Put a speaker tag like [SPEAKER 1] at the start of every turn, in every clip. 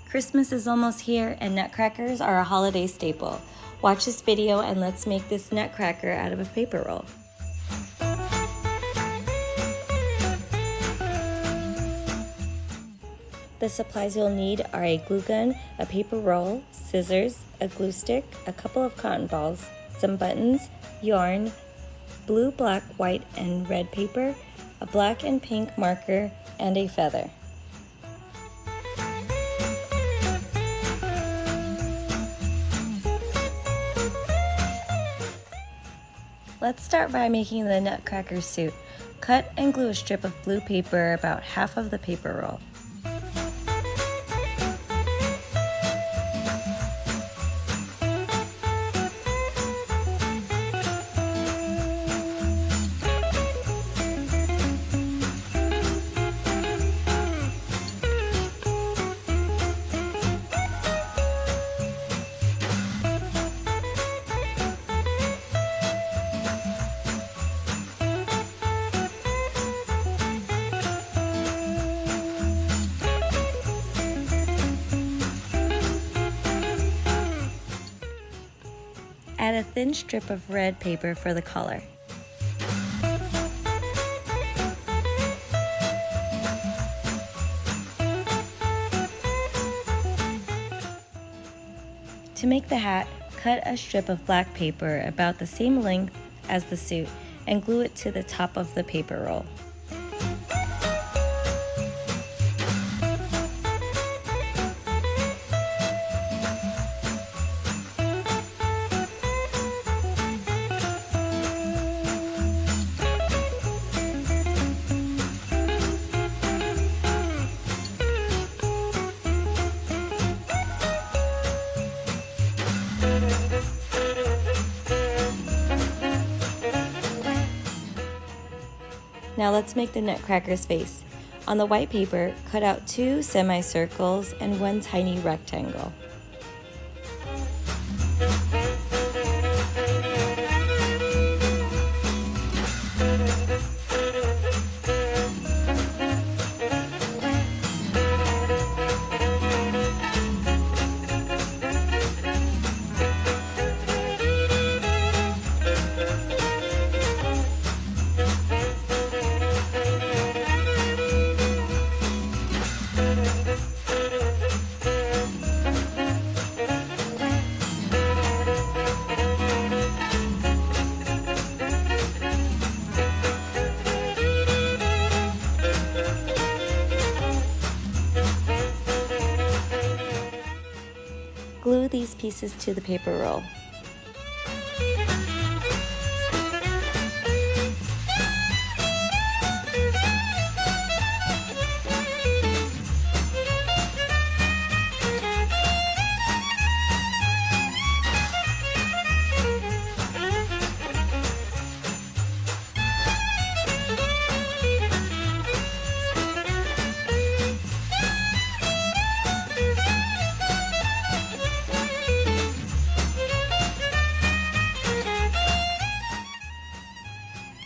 [SPEAKER 1] Christmas is almost here and nutcrackers are a holiday staple. Watch this video and let's make this nutcracker out of a paper roll. The supplies you'll need are a glue gun, a paper roll, scissors, a glue stick, a couple of cotton balls, some buttons, yarn, blue, black, white, and red paper, a black and pink marker, and a feather. Let's start by making the nutcracker suit. Cut and glue a strip of blue paper about half of the paper roll. Add a thin strip of red paper for the collar. To make the hat, cut a strip of black paper about the same length as the suit and glue it to the top of the paper roll. Now let's make the nutcracker's face. On the white paper, cut out 2 semicircles and 1 tiny rectangle. Glue these pieces to the paper roll.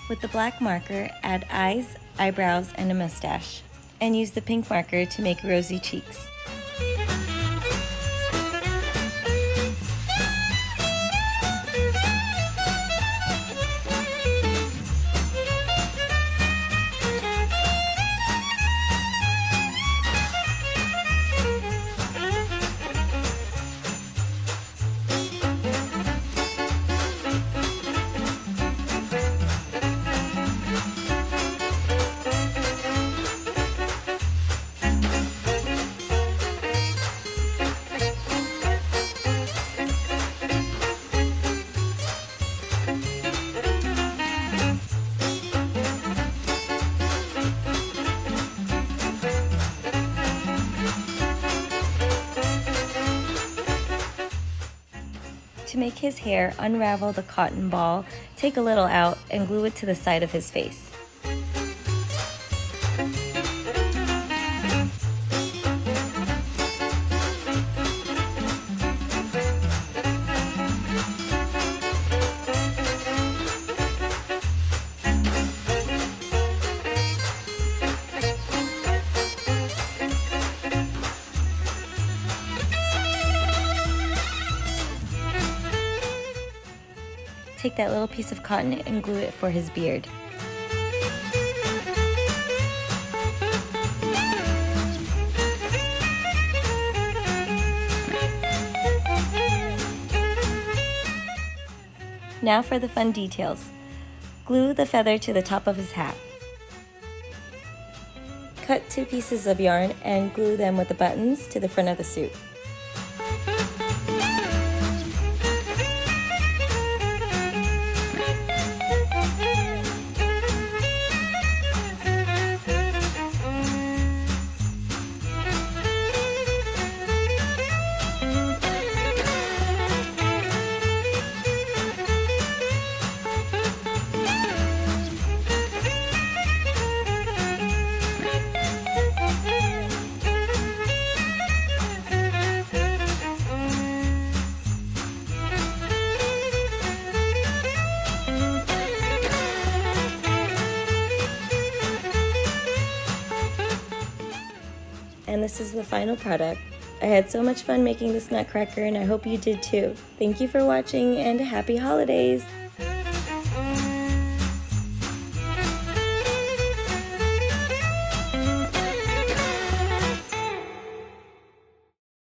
[SPEAKER 1] With the black marker, add eyes, eyebrows, and a mustache. And use the pink marker to make rosy cheeks. To make his hair, unravel the cotton ball, take a little out, and glue it to the side of his face. take that little piece of cotton and glue it for his beard. Now for the fun details. Glue the feather to the top of his hat. Cut 2 pieces of yarn and glue them with the buttons to the front of the suit. And this is the final product. I had so much fun making this Nutcracker, and I hope you did too. Thank you for watching, and happy holidays!